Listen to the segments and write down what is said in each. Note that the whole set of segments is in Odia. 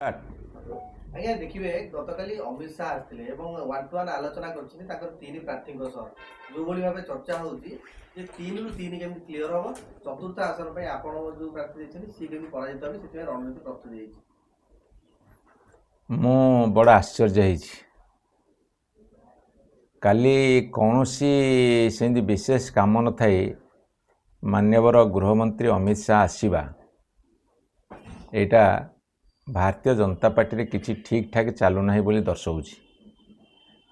ଆଜ୍ଞା ଦେଖିବେ ଗତକାଲି ଅମିତ ଶାହ ଆସିଥିଲେ ଏବଂ ୱାନ୍ ଟୁ ୱାନ୍ ଆଲୋଚନା କରିଛନ୍ତି ତାଙ୍କର ତିନି ପ୍ରାର୍ଥୀଙ୍କ ସହ ଯେଉଁଭଳି ଭାବେ ଚର୍ଚ୍ଚା ହେଉଛି ଯେ 3ରୁ 3 କେମିତି କ୍ଲିୟର ହେବ ଚତୁର୍ଥ ଆସନ ପାଇଁ ଆପଣ ଯେଉଁ ପ୍ରାର୍ଥୀ ଦେଇଛନ୍ତି ସିଏ କେମିତି ପରାଜିତ হবে ସେଥିପାଇଁ ରଣନୀତି ପ୍ରସ୍ତୁତ ହେଇଛି। ମୁଁ ବଡ଼ ଆଶ୍ଚର୍ଯ୍ୟ ହେଇଛି। କାଲି କୌଣସି ସେମିତି ବିଶେଷ କାମ ନଥାଇ ମାନ୍ୟବର ଗୃହମନ୍ତ୍ରୀ ଅମିତ ଶାହ ଆସିବା ଏଇଟା ଭାରତୀୟ ଜନତା ପାର୍ଟିରେ କିଛି ଠିକ୍ ଠାକ୍ ଚାଲୁନାହିଁ ବୋଲି ଦର୍ଶାଉଛି।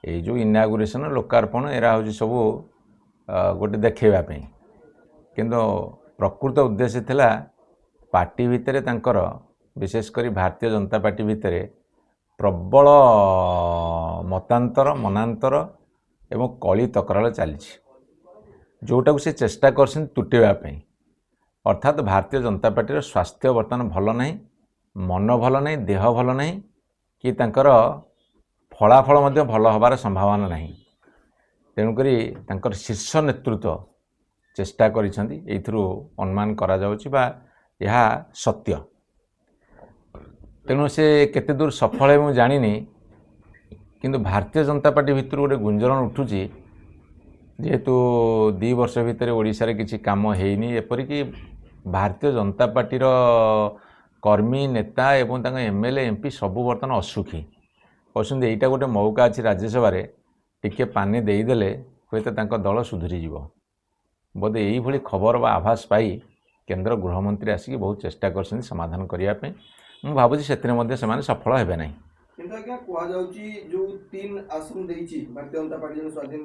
ଏଇ ଯେଉଁ ଇନାଗୁରେସନ୍ ଲୋକାର୍ପଣ ଏରା ହେଉଛି ସବୁ ଗୋଟେ ଦେଖେଇବା ପାଇଁ, କିନ୍ତୁ ପ୍ରକୃତ ଉଦ୍ଦେଶ୍ୟ ଥିଲା ପାର୍ଟି ଭିତରେ ତାଙ୍କର ବିଶେଷ କରି ଭାରତୀୟ ଜନତା ପାର୍ଟି ଭିତରେ ପ୍ରବଳ ମତାନ୍ତର ମନାନ୍ତର ଏବଂ କଳି ତକରାଳ ଚାଲିଛି, ଯେଉଁଟାକୁ ସେ ଚେଷ୍ଟା କରିଛନ୍ତି ତୁଟେଇବା ପାଇଁ। ଅର୍ଥାତ୍ ଭାରତୀୟ ଜନତା ପାର୍ଟିର ସ୍ୱାସ୍ଥ୍ୟ ବର୍ତ୍ତମାନ ଭଲ ନାହିଁ, ମନ ଭଲ ନାହିଁ, ଦେହ ଭଲ ନାହିଁ, କି ତାଙ୍କର ଫଳାଫଳ ମଧ୍ୟ ଭଲ ହେବାର ସମ୍ଭାବନା ନାହିଁ। ତେଣୁକରି ତାଙ୍କର ଶୀର୍ଷ ନେତୃତ୍ୱ ଚେଷ୍ଟା କରିଛନ୍ତି, ଏଇଥିରୁ ଅନୁମାନ କରାଯାଉଛି ବା ଏହା ସତ୍ୟ। ତେଣୁ ସେ କେତେ ଦୂର ସଫଳ ହେବ ମୁଁ ଜାଣିନି, କିନ୍ତୁ ଭାରତୀୟ ଜନତା ପାର୍ଟି ଭିତରୁ ଗୋଟେ ଗୁଞ୍ଜରଣ ଉଠୁଛି ଯେହେତୁ 2 ବର୍ଷ ଭିତରେ ଓଡ଼ିଶାରେ କିଛି କାମ ହେଇନି, ଏପରିକି ଭାରତୀୟ ଜନତା ପାର୍ଟିର କର୍ମୀ ନେତା ଏବଂ ତାଙ୍କ MLA MP ସବୁ ବର୍ତ୍ତମାନ ଅସୁଖୀ କହୁଛନ୍ତି ଏଇଟା ଗୋଟେ ମୌକା ଅଛି ରାଜ୍ୟସଭାରେ ଟିକେ ପାନି ଦେଇଦେଲେ ହୁଏତ ତାଙ୍କ ଦଳ ସୁଧୁରିଯିବ। ବୋଧେ ଏଇଭଳି ଖବର ବା ଆଭାସ ପାଇ କେନ୍ଦ୍ର ଗୃହମନ୍ତ୍ରୀ ଆସିକି ବହୁତ ଚେଷ୍ଟା କରିଛନ୍ତି ସମାଧାନ କରିବା ପାଇଁ। ମୁଁ ଭାବୁଛି ସେଥିରେ ମଧ୍ୟ ସେମାନେ ସଫଳ ହେବେ ନାହିଁ। କିନ୍ତୁ ଆଜ୍ଞା କୁହାଯାଉଛି ଯେଉଁ 3 ଆସନ ଦେଇଛି ଭାରତୀୟ ଜନତା ପାର୍ଟି ଜଣେ ସ୍ୱାଧୀନ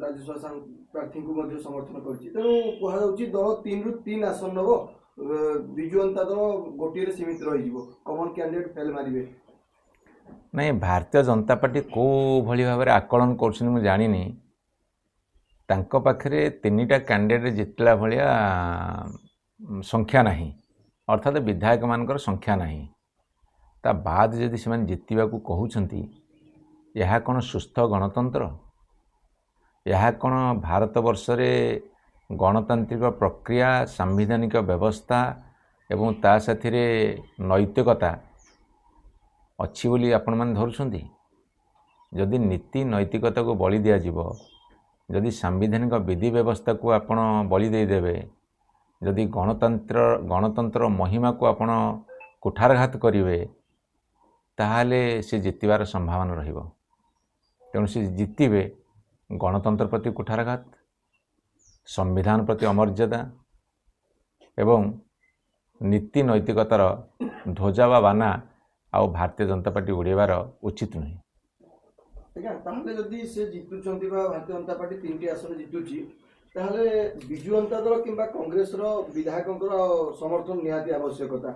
ରାଜ୍ୟସଭା ପ୍ରାର୍ଥୀଙ୍କୁ ମଧ୍ୟ ସମର୍ଥନ କରିଛି, ତେଣୁ କୁହାଯାଉଛି ଦଳ 3ରୁ 3 ଆସନ ନେବ, ବିଜୁ ଜନତା ଦଳ ଗୋଟିଏରେ ସୀମିତ ରହିଯିବ, କମନ କ୍ୟାଣ୍ଡିଡେଟ୍ ଫେଲ୍ ମାରିବେ। ନାଇଁ, ଭାରତୀୟ ଜନତା ପାର୍ଟି କେଉଁ ଭଳି ଭାବରେ ଆକଳନ କରୁଛନ୍ତି ମୁଁ ଜାଣିନି। ତାଙ୍କ ପାଖରେ 3ଟା କ୍ୟାଣ୍ଡିଡେଟ୍ ଜିତିଲା ଭଳିଆ ସଂଖ୍ୟା ନାହିଁ, ଅର୍ଥାତ୍ ବିଧାୟକମାନଙ୍କର ସଂଖ୍ୟା ନାହିଁ। ତା ବାଦ ଯଦି ସେମାନେ ଜିତିବାକୁ କହୁଛନ୍ତି, ଏହା କ'ଣ ସୁସ୍ଥ ଗଣତନ୍ତ୍ର? ଏହା କ'ଣ ଭାରତବର୍ଷରେ ଗଣତାନ୍ତ୍ରିକ ପ୍ରକ୍ରିୟା, ସାମ୍ବିଧାନିକ ବ୍ୟବସ୍ଥା ଏବଂ ତା ସାଥିରେ ନୈତିକତା ଅଛି ବୋଲି ଆପଣମାନେ ଧରୁଛନ୍ତି? ଯଦି ନୀତି ନୈତିକତାକୁ ବଳି ଦିଆଯିବ, ଯଦି ସାମ୍ବିଧାନିକ ବିଧି ବ୍ୟବସ୍ଥାକୁ ଆପଣ ବଳି ଦେଇଦେବେ, ଯଦି ଗଣତନ୍ତ୍ର ମହିମାକୁ ଆପଣ କୁଠାରଘାତ କରିବେ, ତାହେଲେ ସେ ଜିତିବାର ସମ୍ଭାବନା ରହିବ। ତେଣୁ ସେ ଜିତିବେ ଗଣତନ୍ତ୍ର ପ୍ରତି କୁଠାରଘାତ, ସମ୍ବିଧାନ ପ୍ରତି ଅମର୍ଯ୍ୟାଦା ଏବଂ ନୀତି ନୈତିକତାର ଧ୍ୱଜା ବା ବାନା ଆଉ ଭାରତୀୟ ଜନତା ପାର୍ଟି ଉଡ଼େଇବାର ଉଚିତ ନୁହେଁ। ଆଜ୍ଞା, ତାହେଲେ ଯଦି ସେ ଜିତୁଛନ୍ତି ବା ଭାରତୀୟ ଜନତା ପାର୍ଟି 3ଟି ଆସନ ଜିତୁଛି, ତାହେଲେ ବିଜୁ ଜନତା ଦଳ କିମ୍ବା କଂଗ୍ରେସର ବିଧାୟକଙ୍କର ସମର୍ଥନ ନିହାତି ଆବଶ୍ୟକତା।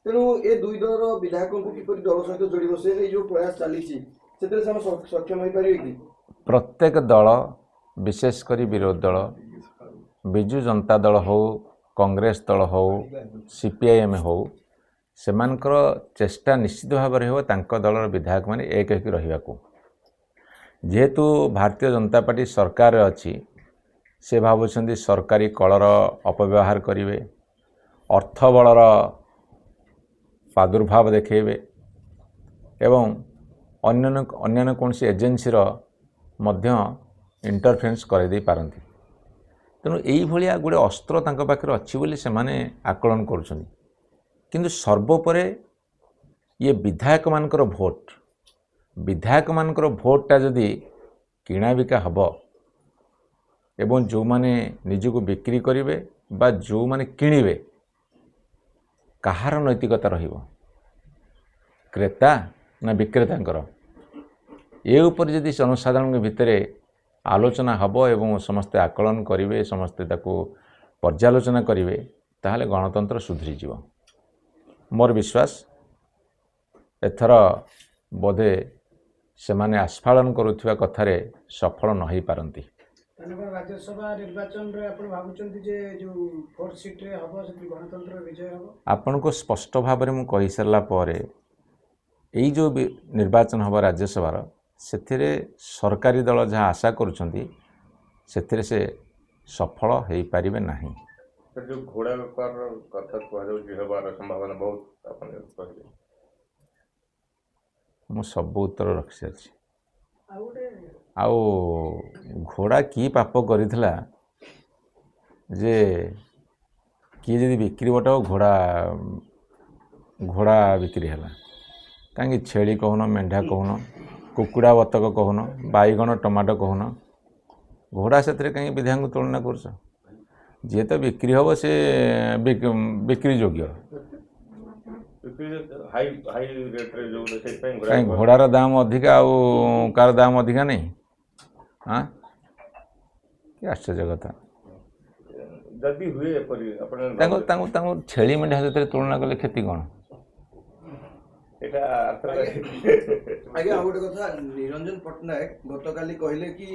ତେଣୁ ଏ ଦୁଇ ଦଳର ବିଧାୟକଙ୍କୁ କିପରି ଦଳ ସହିତ ଯୋଡ଼ିବ, ସେ ନେଇ ଯେଉଁ ପ୍ରୟାସ ଚାଲିଛି ସେଥିରେ ସେମାନେ ସକ୍ଷମ ହୋଇପାରିବେ କି? ପ୍ରତ୍ୟେକ ଦଳ, ବିଶେଷ କରି ବିରୋଧୀ ଦଳ, ବିଜୁ ଜନତା ଦଳ ହେଉ, କଂଗ୍ରେସ ଦଳ ହେଉ, CPIM ହେଉ, ସେମାନଙ୍କର ଚେଷ୍ଟା ନିଶ୍ଚିତ ଭାବରେ ହେବ ତାଙ୍କ ଦଳର ବିଧାୟକମାନେ ଏକ ହେଇକି ରହିବାକୁ। ଯେହେତୁ ଭାରତୀୟ ଜନତା ପାର୍ଟି ସରକାରରେ ଅଛି, ସେ ଭାବୁଛନ୍ତି ସରକାରୀ କଳର ଅପବ୍ୟବହାର କରିବେ, ଅର୍ଥବଳର ପ୍ରାଦୁର୍ଭାବ ଦେଖାଇବେ ଏବଂ ଅନ୍ୟାନ୍ୟ କୌଣସି ଏଜେନ୍ସିର ମଧ୍ୟ ଇଣ୍ଟରଫେରେନ୍ସ କରାଇ ପାରନ୍ତି। ତେଣୁ ଏଇଭଳିଆ ଗୋଟେ ଅସ୍ତ୍ର ତାଙ୍କ ପାଖରେ ଅଛି ବୋଲି ସେମାନେ ଆକଳନ କରୁଛନ୍ତି। କିନ୍ତୁ ସର୍ବୋପରେ ଇଏ ବିଧାୟକମାନଙ୍କର ଭୋଟଟା ଯଦି କିଣାବିକା ହେବ ଏବଂ ଯେଉଁମାନେ ନିଜକୁ ବିକ୍ରି କରିବେ ବା ଯେଉଁମାନେ କିଣିବେ, କାହାର ନୈତିକତା ରହିବ? କ୍ରେତା ନା ବିକ୍ରେତାଙ୍କର? ଏ ଉପରେ ଯଦି ଜନସାଧାରଣଙ୍କ ଭିତରେ ଆଲୋଚନା ହେବ ଏବଂ ସମସ୍ତେ ଆକଳନ କରିବେ, ସମସ୍ତେ ତାକୁ ପର୍ଯ୍ୟାଲୋଚନା କରିବେ, ତାହେଲେ ଗଣତନ୍ତ୍ର ସୁଧୁରିଯିବ। ମୋର ବିଶ୍ୱାସ ଏଥର ବୋଧେ ସେମାନେ ଆସ୍ଫାଳନ କରୁଥିବା କଥାରେ ସଫଳ ନ ହୋଇପାରନ୍ତି। ରାଜ୍ୟସଭା ନିର୍ବାଚନରେ ଆପଣ ଭାବୁଛନ୍ତି ଯେ ଯେଉଁ 4 ସିଟ୍ରେ ହେବ ସେଠି ଗଣତନ୍ତ୍ର ବିଜୟ ହେବ? ଆପଣଙ୍କୁ ସ୍ପଷ୍ଟ ଭାବରେ ମୁଁ କହିସାରିଲା ପରେ ଏଇ ଯେଉଁ ନିର୍ବାଚନ ହେବ ରାଜ୍ୟସଭାର, ସେଥିରେ ସରକାରୀ ଦଳ ଯାହା ଆଶା କରୁଛନ୍ତି ସେଥିରେ ସେ ସଫଳ ହୋଇପାରିବେ ନାହିଁ। ଯେଉଁ ଘୋଡ଼ା ବେପାରର କଥା କୁହାଯାଉଛି ହେବାର ସମ୍ଭାବନା ବହୁତ, ଆପଣ କହିବେ? ମୁଁ ସବୁ ଉତ୍ତର ରଖିସାରିଛି। ଆଉ ଗୋଟେ ଆଉ ଘୋଡ଼ା କି ପାପ କରିଥିଲା ଯେ କିଏ ଯଦି ବିକ୍ରି ବଟାଉ ଘୋଡ଼ା ବିକ୍ରି ହେଲା? କାହିଁକି ଛେଳି କହୁନ, ମେଣ୍ଢା କହୁନ, କୁକୁଡ଼ା ବତକ କହୁନ, ବାଇଗଣ ଟମାଟୋ କହୁନ, ଘୋଡ଼ା ସେଥିରେ କାହିଁକି ବିଧାଙ୍କୁ ତୁଳନା କରୁଛ? ଯିଏ ତ ବିକ୍ରି ହେବ ସେ ବିକ୍ରି ଯୋଗ୍ୟ। କାହିଁ ଘୋଡ଼ାର ଦାମ ଅଧିକା ଆଉ କାହାର ଦାମ ଅଧିକା ନାହିଁ? ହଁ, କି ଆଶ୍ଚର୍ଯ୍ୟ କଥା। ଯଦି ହୁଏ ଏପରି ଆପଣ ତାଙ୍କୁ ଛେଳି ମେଣ୍ଢା ସେଥିରେ ତୁଳନା କଲେ କ୍ଷତି କ'ଣ? ଏଇଟା ଆଜ୍ଞା, ଆଉ ଗୋଟେ କଥା, ନିରଞ୍ଜନ ପଟ୍ଟନାୟକ ଗତକାଲି କହିଲେ କି